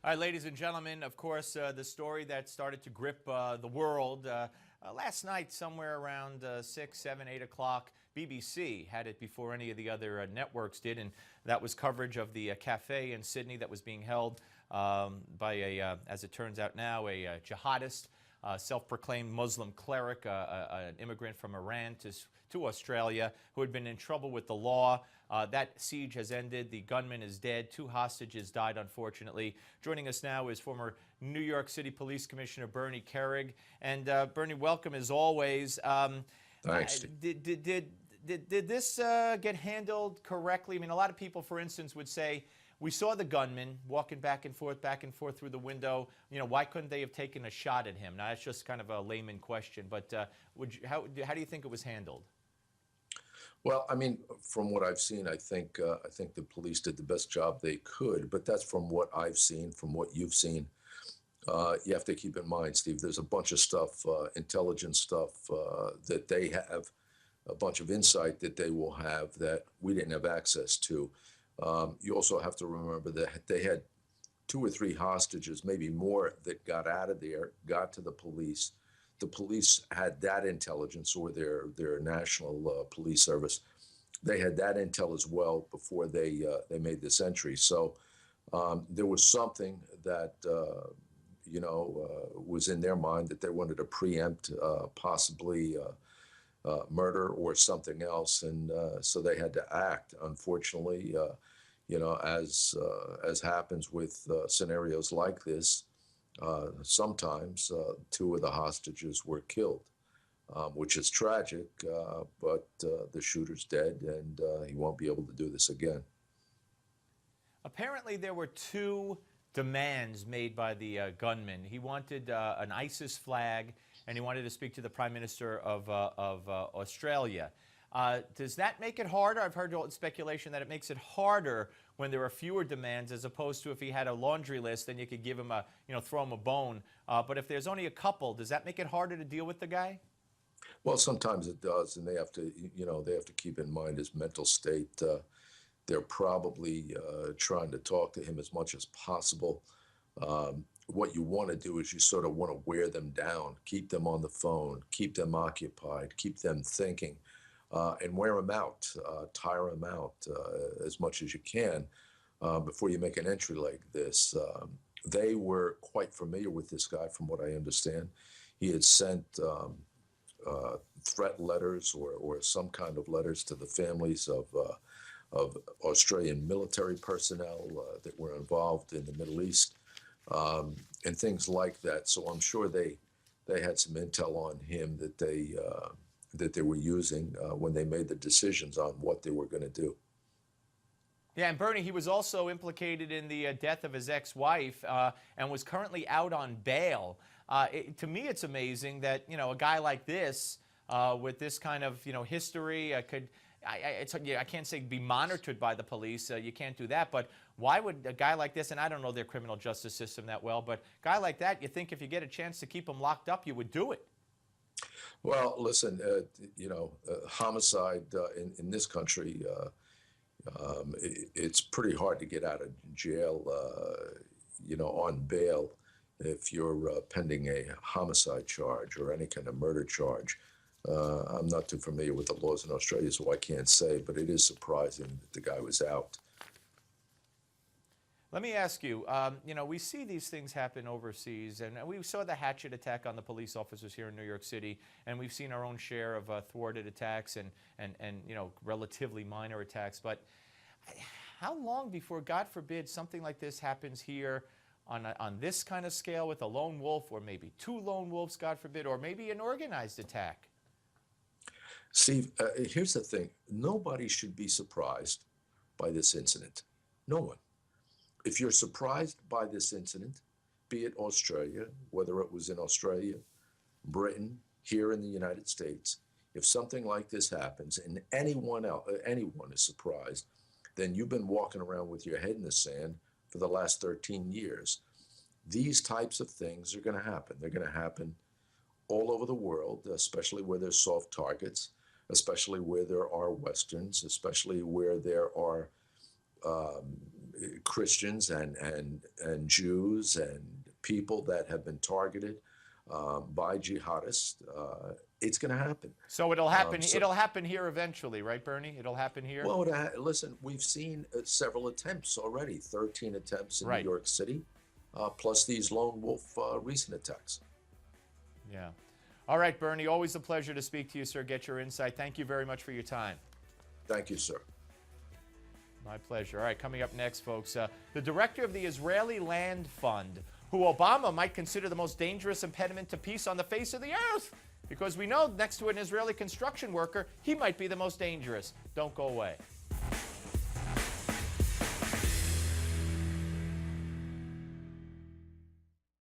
All right, ladies and gentlemen, of course, the story that started to grip the world last night, somewhere around 6, 7, 8 o'clock, BBC had it before any of the other networks did, and that was coverage of the cafe in Sydney that was being held by as it turns out now, a jihadist, self-proclaimed Muslim cleric, an immigrant from Iran to Australia, who had been in trouble with the law. That siege has ended. The gunman is dead. 2 hostages died, unfortunately. Joining us now is former New York City Police Commissioner Bernie Kerik. And Bernie, welcome as always. Thanks, Steve. Did this get handled correctly? I mean, a lot of people, for instance, would say, we saw the gunman walking back and forth through the window. You know, why couldn't they have taken a shot at him? Now, that's just kind of a layman question, but how do you think it was handled? Well, I mean, from what I've seen, I think the police did the best job they could. But that's from what I've seen, from what you've seen. You have to keep in mind, Steve, there's a bunch of stuff, intelligence stuff that they have, a bunch of insight that they will have that we didn't have access to. You also have to remember that they had 2 or 3 hostages, maybe more, that got out of there, got to the police. The police had that intelligence, or their national police service. They had that intel as well before they made this entry. So there was something that was in their mind, that they wanted to preempt possibly murder or something else, and so they had to act. Unfortunately, as happens with scenarios like this, sometimes 2 of the hostages were killed, which is tragic, but the shooter's dead, and he won't be able to do this again. Apparently, there were 2 demands made by the gunman. He wanted an ISIS flag, and he wanted to speak to the Prime Minister of Australia. Does that make it harder? I've heard speculation that it makes it harder when there are fewer demands, as opposed to if he had a laundry list, then you could give him throw him a bone. But if there's only a couple, does that make it harder to deal with the guy? Well, sometimes it does, and they have to keep in mind his mental state. They're probably trying to talk to him as much as possible. What you want to do is you sort of want to wear them down, keep them on the phone, keep them occupied, keep them thinking, and wear them out, tire them out as much as you can before you make an entry like this. They were quite familiar with this guy, from what I understand. He had sent threat letters or some kind of letters to the families of Australian military personnel that were involved in the Middle East, and things like that. So I'm sure they had some intel on him that they were using when they made the decisions on what they were going to do. Yeah, and Bernie, he was also implicated in the death of his ex-wife and was currently out on bail. To me, it's amazing that, a guy like this, with this kind of, history, I can't say be monitored by the police. You can't do that. But why would a guy like this, and I don't know their criminal justice system that well, but a guy like that, you think if you get a chance to keep him locked up, you would do it. Well, listen, homicide in this country, it's pretty hard to get out of jail, on bail if you're pending a homicide charge or any kind of murder charge. I'm not too familiar with the laws in Australia, so I can't say, but it is surprising that the guy was out. Let me ask you, we see these things happen overseas, and we saw the hatchet attack on the police officers here in New York City, and we've seen our own share of thwarted attacks and relatively minor attacks. But how long before, God forbid, something like this happens here on this kind of scale with a lone wolf, or maybe 2 lone wolves, God forbid, or maybe an organized attack? Steve, here's the thing. Nobody should be surprised by this incident. No one. If you're surprised by this incident, be it Australia, whether it was in Australia, Britain, here in the United States, if something like this happens and anyone is surprised, then you've been walking around with your head in the sand for the last 13 years. These types of things are going to happen. They're going to happen all over the world, especially where there's soft targets, especially where there are Westerns, especially where there are Christians and Jews and people that have been targeted by jihadists. It's going to happen. So it'll happen. It'll happen here eventually, right, Bernie? It'll happen here. Well, listen, we've seen several attempts already. 13 attempts in Right. New York City, plus these lone wolf recent attacks. Yeah. All right, Bernie. Always a pleasure to speak to you, sir. Get your insight. Thank you very much for your time. Thank you, sir. My pleasure. All right, coming up next, folks, the director of the Israeli Land Fund, who Obama might consider the most dangerous impediment to peace on the face of the earth, because we know next to an Israeli construction worker, he might be the most dangerous. Don't go away.